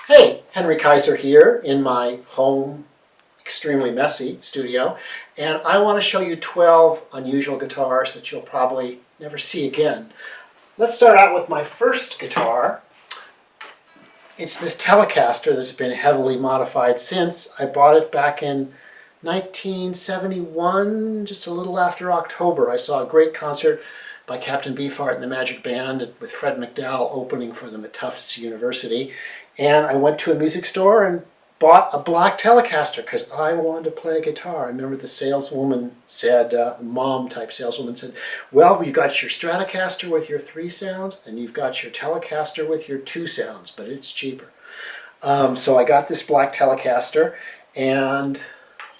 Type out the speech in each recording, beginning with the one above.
Hey, Henry Kaiser here in my home, extremely messy studio, and I want to show you 12 unusual guitars that you'll probably never see again. Let's start out with my first guitar. It's this Telecaster that's been heavily modified since. I bought it back in 1971, just a little after October. I saw a great concert by Captain Beefheart and the Magic Band with Fred McDowell opening for them at Tufts University. And I went to a music store and bought a black Telecaster because I wanted to play guitar. I remember the saleswoman said, mom-type saleswoman said, well, you got your Stratocaster with your 3 sounds and you've got your Telecaster with your 2 sounds, but it's cheaper. So I got this black Telecaster and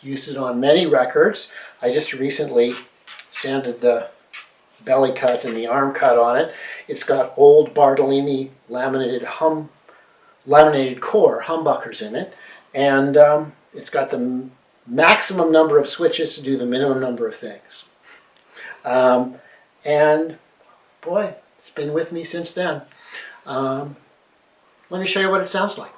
used it on many records. I just recently sanded the belly cut and the arm cut on it. It's got old Bartolini laminated core humbuckers in it, and it's got the maximum number of switches to do the minimum number of things. And boy, it's been with me since then. Let me show you what it sounds like.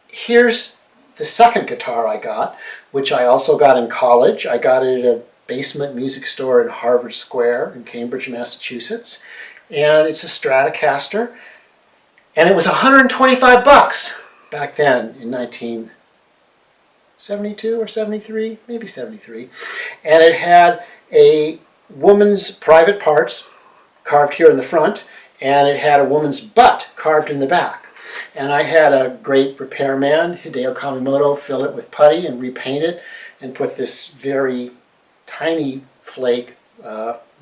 Here's the second guitar I got, which I also got in college. I got it at a basement music store in Harvard Square in Cambridge, Massachusetts. And it's a Stratocaster. And it was $125 back then in 1972 or 73, maybe 73. And it had a woman's private parts carved here in the front, and it had a woman's butt carved in the back. And I had a great repairman, Hideo Kamimoto, fill it with putty and repaint it and put this very tiny flake,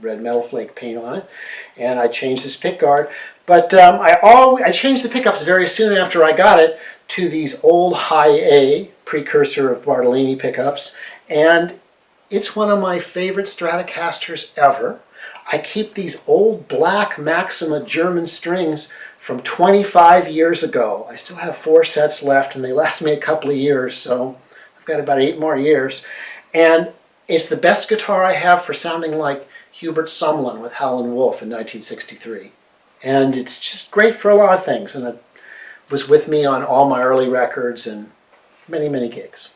red metal flake paint on it. And I changed this pick guard. But I changed the pickups very soon after I got it to these old high A, precursor of Bartolini pickups. And it's one of my favorite Stratocasters ever. I keep these old black Maxima German strings from 25 years ago. I still have 4 sets left and they last me a couple of years, so I've got about 8 more years. And it's the best guitar I have for sounding like Hubert Sumlin with Howlin' Wolf in 1963. And it's just great for a lot of things, and it was with me on all my early records and many, many gigs.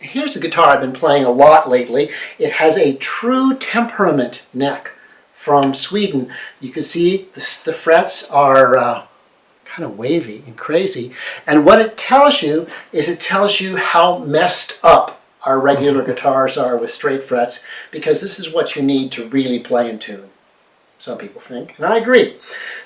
Here's a guitar I've been playing a lot lately. It has a true Temperament neck from Sweden. You can see the frets are kind of wavy and crazy. And what it tells you is it tells you how messed up our regular guitars are with straight frets, because this is what you need to really play in tune, some people think, and I agree.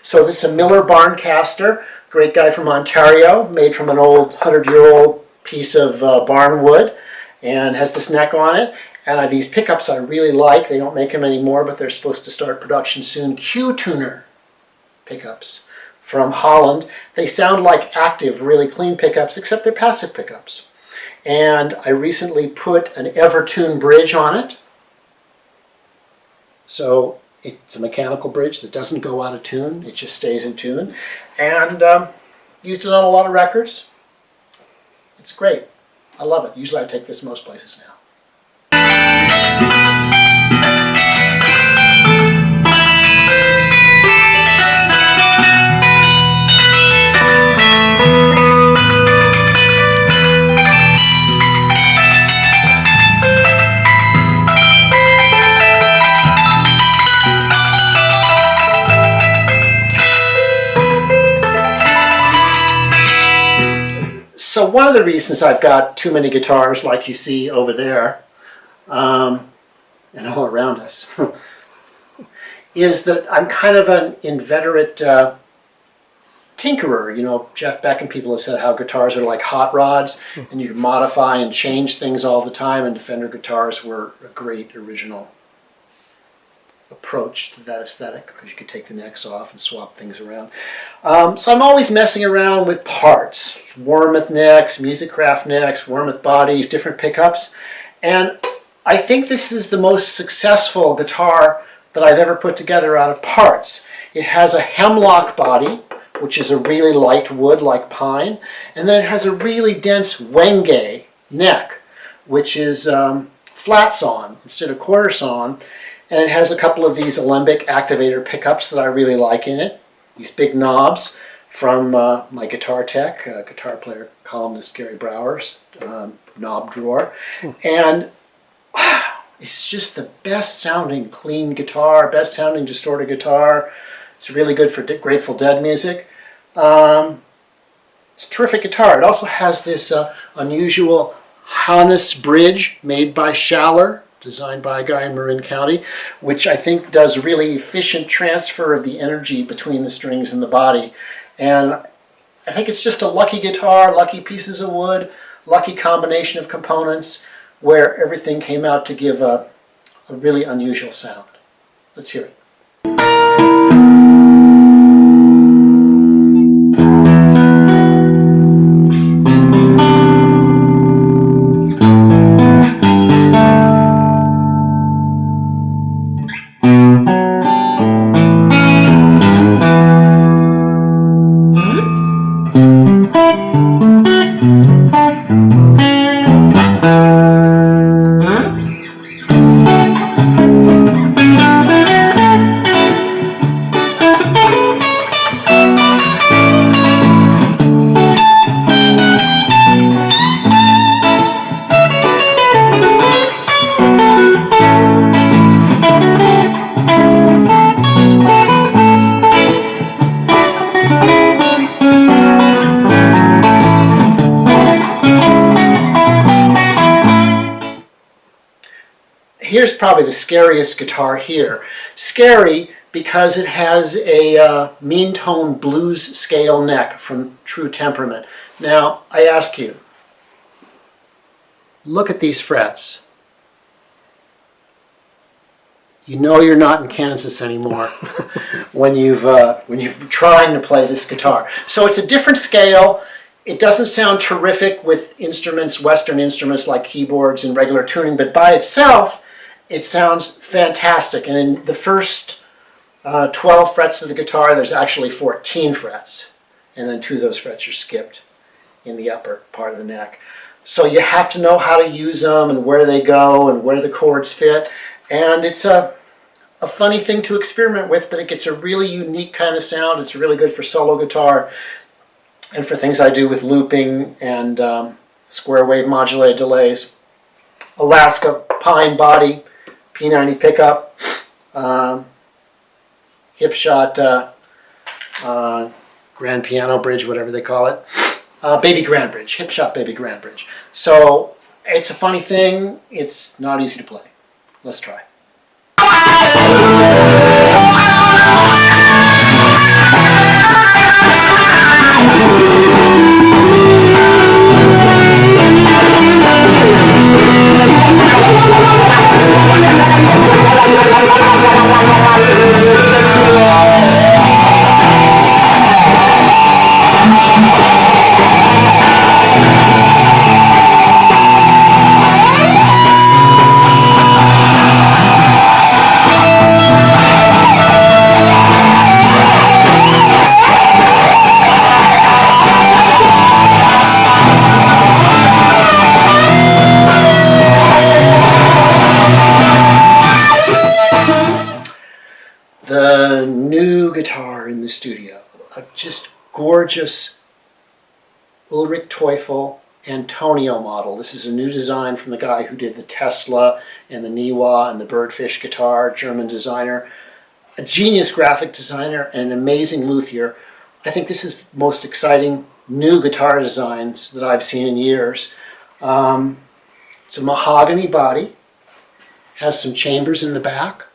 So this is a Miller Barncaster, great guy from Ontario, made from an old 100-year-old piece of barn wood, and has this neck on it. And these pickups I really like. They don't make them anymore, but they're supposed to start production soon. Q-Tuner pickups from Holland. They sound like active, really clean pickups, except they're passive pickups. And I recently put an Evertune bridge on it. So it's a mechanical bridge that doesn't go out of tune. It just stays in tune. And used it on a lot of records. It's great. I love it. Usually I take this most places now. So one of the reasons I've got too many guitars, like you see over there, and all around us, is that I'm kind of an inveterate tinkerer. You know, Jeff Beck and people have said how guitars are like hot rods, and you can modify and change things all the time, and Fender guitars were a great original approach to that aesthetic, because you could take the necks off and swap things around. So I'm always messing around with parts, Wormuth necks, Musicraft necks, Wormuth bodies, different pickups, and I think this is the most successful guitar that I've ever put together out of parts. It has a hemlock body, which is a really light wood like pine, and then it has a really dense wenge neck, which is flat sawn instead of quarter sawn, and it has a couple of these alembic activator pickups that I really like in it, these big knobs from my guitar tech, guitar player columnist Gary Brower's knob drawer, and it's just the best sounding clean guitar, best sounding distorted guitar. It's really good for Grateful Dead music. It's a terrific guitar. It also has this unusual harness bridge made by Schaller, designed by a guy in Marin County, which I think does really efficient transfer of the energy between the strings and the body. And I think it's just a lucky guitar, lucky pieces of wood, lucky combination of components, where everything came out to give a really unusual sound. Let's hear it. Here's probably the scariest guitar here. Scary because it has a mean tone blues scale neck from True Temperament. Now, I ask you, look at these frets. You know you're not in Kansas anymore when you're trying to play this guitar. So it's a different scale. It doesn't sound terrific with instruments, Western instruments like keyboards and regular tuning, but by itself, it sounds fantastic. And in the first 12 frets of the guitar, there's actually 14 frets. And then 2 of those frets are skipped in the upper part of the neck. So you have to know how to use them and where they go and where the chords fit. And it's a funny thing to experiment with, but it gets a really unique kind of sound. It's really good for solo guitar and for things I do with looping and square wave modulated delays. Alaska pine body, P90 pickup, hip shot, grand piano bridge, whatever they call it, baby grand bridge, hip shot baby grand bridge. So it's a funny thing. It's not easy to play. Let's try. The new guitar in the studio, a just gorgeous Ulrich Teufel Antonio model. This is a new design from the guy who did the Tesla and the Niwa and the Birdfish guitar, German designer, a genius graphic designer and an amazing luthier. I think this is the most exciting new guitar designs that I've seen in years. It's a mahogany body, has some chambers in the back,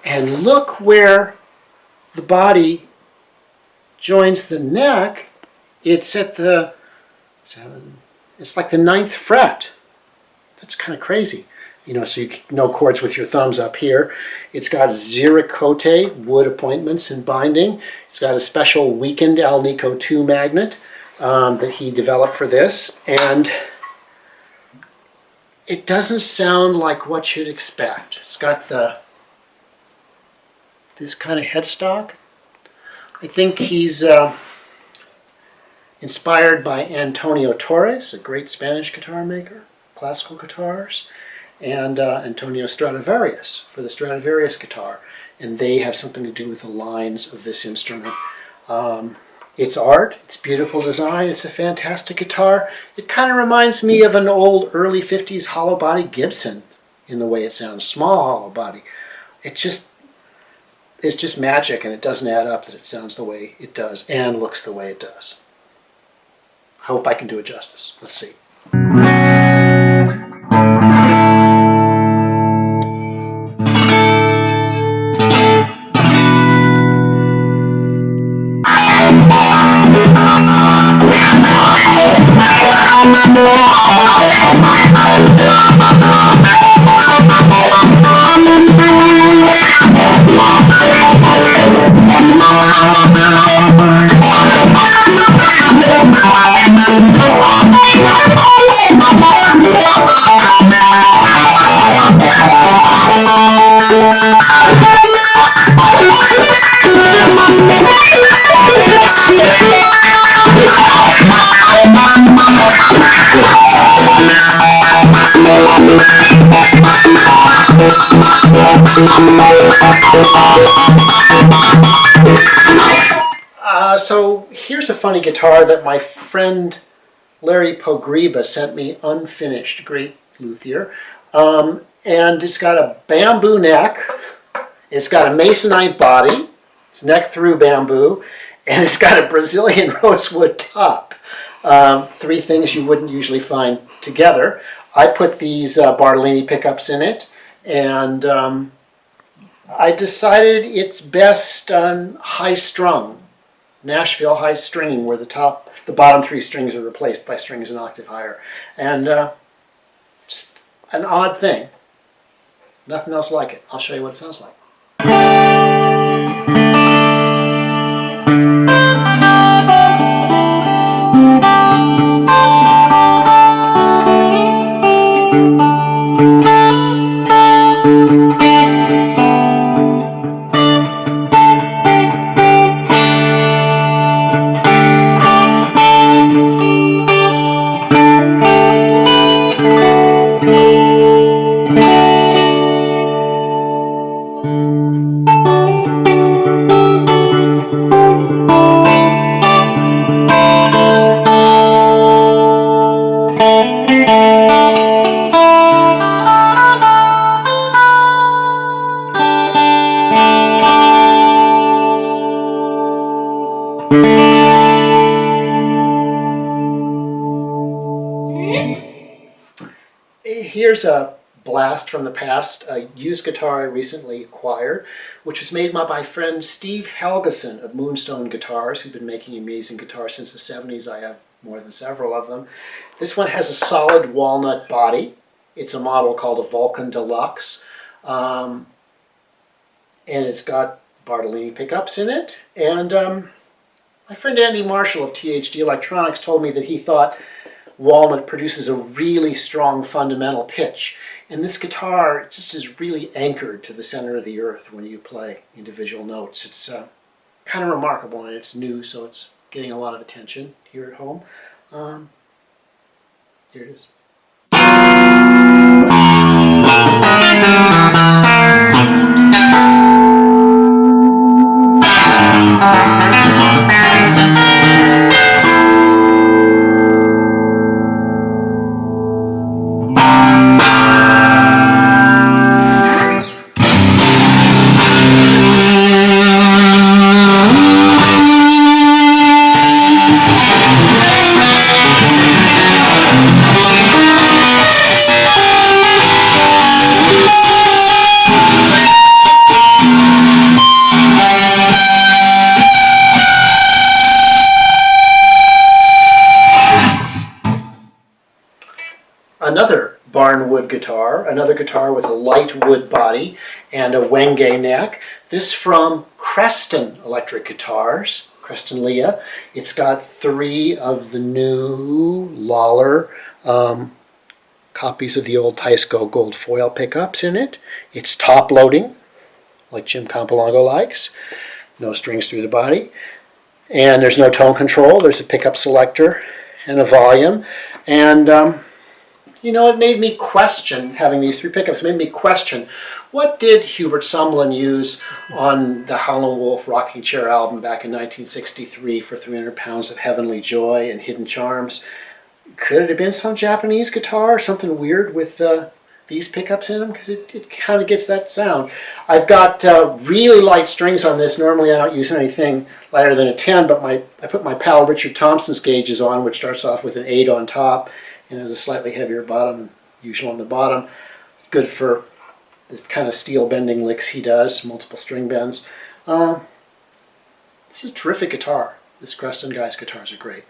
and look where the body joins the neck. It's at the it's like the 9th fret. That's kind of crazy. You know, so you know chords with your thumbs up here. It's got Ziricote wood appointments and binding. It's got a special weakened Alnico 2 magnet that he developed for this. And it doesn't sound like what you'd expect. It's got this kind of headstock. I think he's inspired by Antonio Torres, a great Spanish guitar maker, classical guitars, and Antonio Stradivarius for the Stradivarius guitar. And they have something to do with the lines of this instrument. It's art, it's beautiful design, it's a fantastic guitar. It kind of reminds me of an old early 50s hollow body Gibson in the way it sounds, small hollow body. It's just magic, and it doesn't add up that it sounds the way it does and looks the way it does. I hope I can do it justice. Let's see. So here's a funny guitar that my friend Larry Pogriba sent me unfinished, great luthier. And it's got a bamboo neck, it's got a masonite body, it's neck through bamboo, and it's got a Brazilian rosewood top. 3 things you wouldn't usually find together. I put these Bartolini pickups in it, and I decided it's best on high strung, Nashville high stringing, where the bottom 3 strings are replaced by strings an octave higher. And just an odd thing. Nothing else like it. I'll show you what it sounds like. Here's a blast from the past, a used guitar I recently acquired, which was made by my friend Steve Helgeson of Moonstone Guitars, who's been making amazing guitars since the 70s. I have more than several of them. This one has a solid walnut body. It's a model called a Vulcan Deluxe, and it's got Bartolini pickups in it. And my friend Andy Marshall of THD Electronics told me that he thought walnut produces a really strong fundamental pitch. And this guitar just is really anchored to the center of the earth when you play individual notes. It's kind of remarkable, and it's new, so it's getting a lot of attention here at home. Here it is. wood guitar, another guitar with a light wood body and a wenge neck. This from Creston Electric Guitars, Creston Leah. It's got 3 of the new Lawler copies of the old Teisco gold foil pickups in it. It's top loading, like Jim Campolongo likes. No strings through the body. And there's no tone control. There's a pickup selector and a volume. And, it made me question, having these 3 pickups, made me question, what did Hubert Sumlin use on the Howlin' Wolf Rocking Chair album back in 1963 for 300 Pounds of Heavenly Joy and Hidden Charms? Could it have been some Japanese guitar, something weird with these pickups in them? Because it kind of gets that sound. I've got really light strings on this. Normally I don't use anything lighter than a 10, but I put my pal Richard Thompson's gauges on, which starts off with an 8 on top and has a slightly heavier bottom, usually on the bottom. Good for the kind of steel bending licks he does, multiple string bends. This is a terrific guitar. This Creston guy's guitars are great.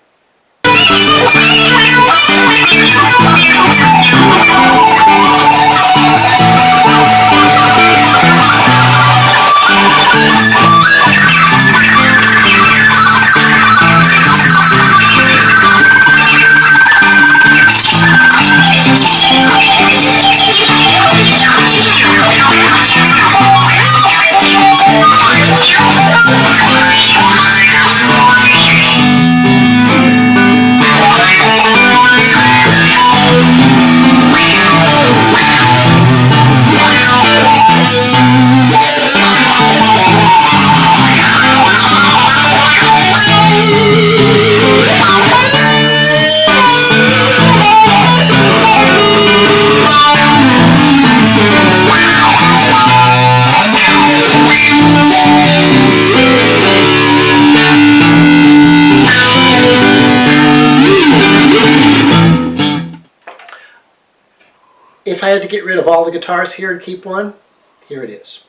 If I had to get rid of all the guitars here and keep one, here it is.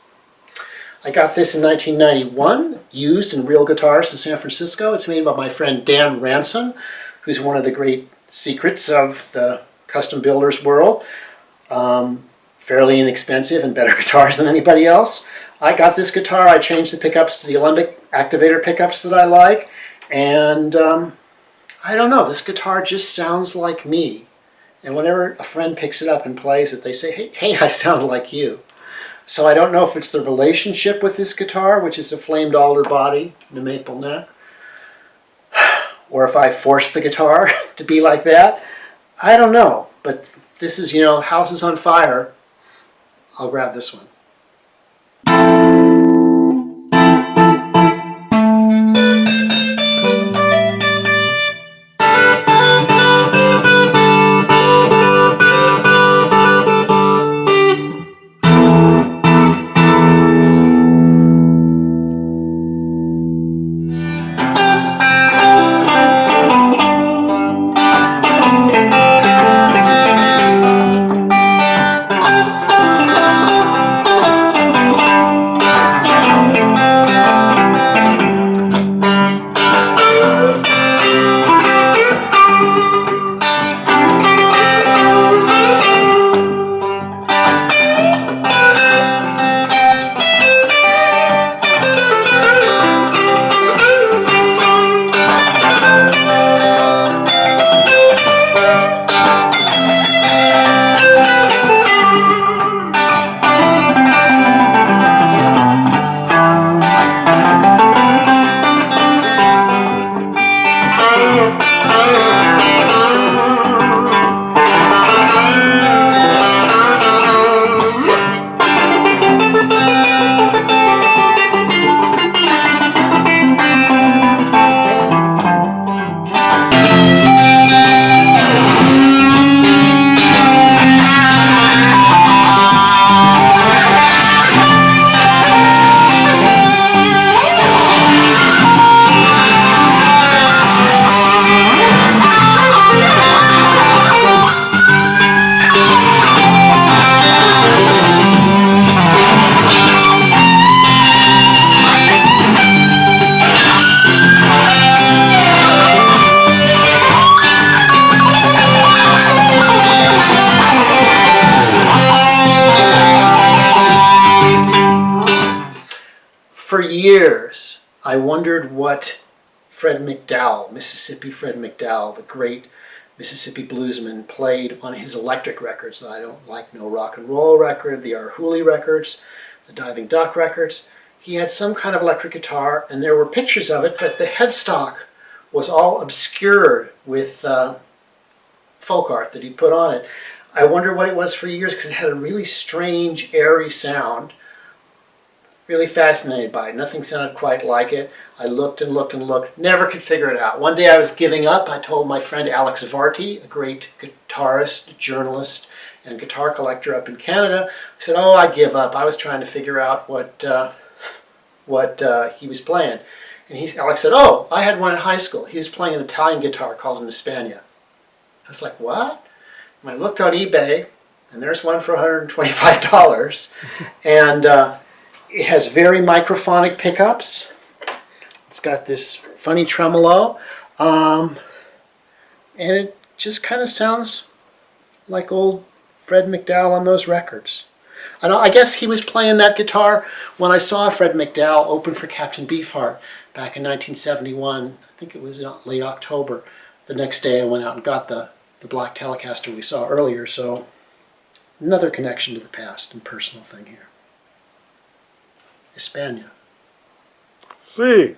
I got this in 1991, used in Real Guitars in San Francisco. It's made by my friend Dan Ransom, who's one of the great secrets of the custom builders world. Fairly inexpensive and better guitars than anybody else. I got this guitar, I changed the pickups to the Alembic activator pickups that I like, and I don't know, this guitar just sounds like me. And whenever a friend picks it up and plays it, they say, hey, I sound like you. So I don't know if it's the relationship with this guitar, which is a flamed alder body and a maple neck, or if I force the guitar to be like that. I don't know. But this is, house is on fire. I'll grab this one. I wondered what Fred McDowell, Mississippi Fred McDowell, the great Mississippi bluesman, played on his electric records. I don't like no rock and roll record, the R. Hooley records, the Diving Duck records. He had some kind of electric guitar, and there were pictures of it, but the headstock was all obscured with folk art that he put on it. I wondered what it was for years because it had a really strange, airy sound. Really fascinated by it. Nothing sounded quite like it. I looked and looked and looked, never could figure it out. One day I was giving up. I told my friend Alex Varty, a great guitarist, journalist, and guitar collector up in Canada. I said, oh, I give up. I was trying to figure out what he was playing. And Alex said, oh, I had one in high school. He was playing an Italian guitar called an Hispania. I was like, what? And I looked on eBay, and there's one for $125. And it has very microphonic pickups. It's got this funny tremolo. And it just kind of sounds like old Fred McDowell on those records. I guess he was playing that guitar when I saw Fred McDowell open for Captain Beefheart back in 1971. I think it was in late October. The next day I went out and got the black Telecaster we saw earlier. So another connection to the past and personal thing here. Hispania. See.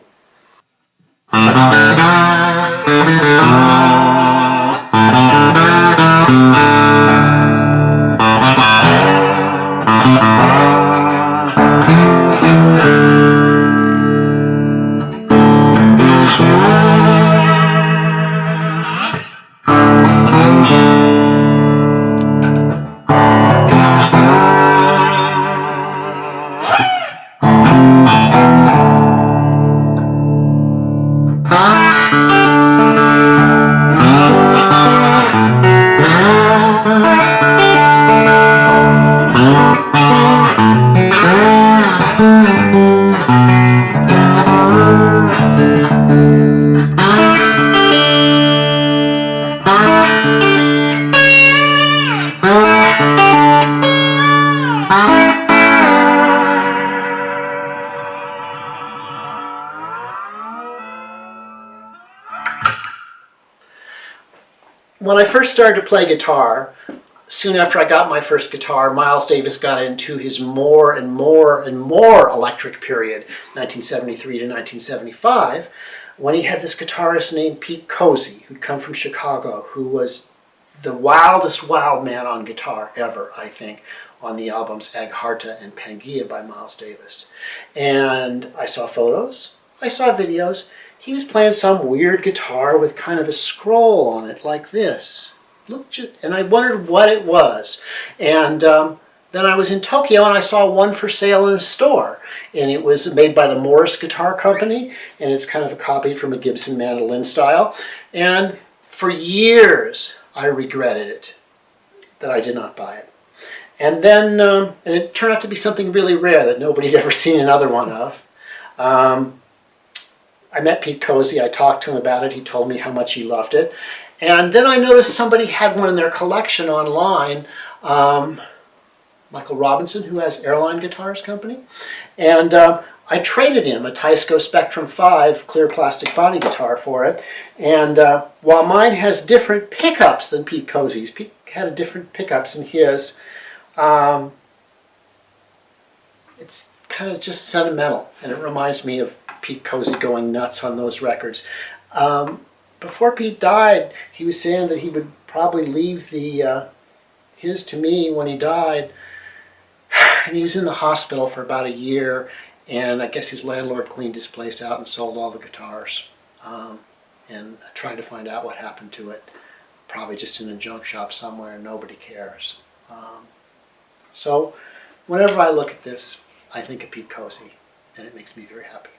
When I first started to play guitar, soon after I got my first guitar, Miles Davis got into his more and more and more electric period, 1973 to 1975, when he had this guitarist named Pete Cozy, who'd come from Chicago, who was the wildest wild man on guitar ever, I think, on the albums Agharta and Pangaea by Miles Davis. And I saw photos, I saw videos. He was playing some weird guitar with kind of a scroll on it like this. And I wondered what it was. And then I was in Tokyo and I saw one for sale in a store. And it was made by the Morris Guitar Company. And it's kind of a copy from a Gibson mandolin style. And for years I regretted it, that I did not buy it. And then, and it turned out to be something really rare that nobody had ever seen another one of. I met Pete Cozy, I talked to him about it, he told me how much he loved it. And then I noticed somebody had one in their collection online, Michael Robinson, who has Airline Guitars Company. And I traded him a Teisco Spectrum 5 clear plastic body guitar for it. And while mine has different pickups than Pete Cozy's, Pete had different pickups in his, it's kind of just sentimental, and it reminds me of Pete Cozy going nuts on those records. Before Pete died, he was saying that he would probably leave his to me when he died, and he was in the hospital for about a year, and I guess his landlord cleaned his place out and sold all the guitars. And I tried to find out what happened to it. Probably just in a junk shop somewhere, and nobody cares. So whenever I look at this, I think of Pete Cozy, and it makes me very happy.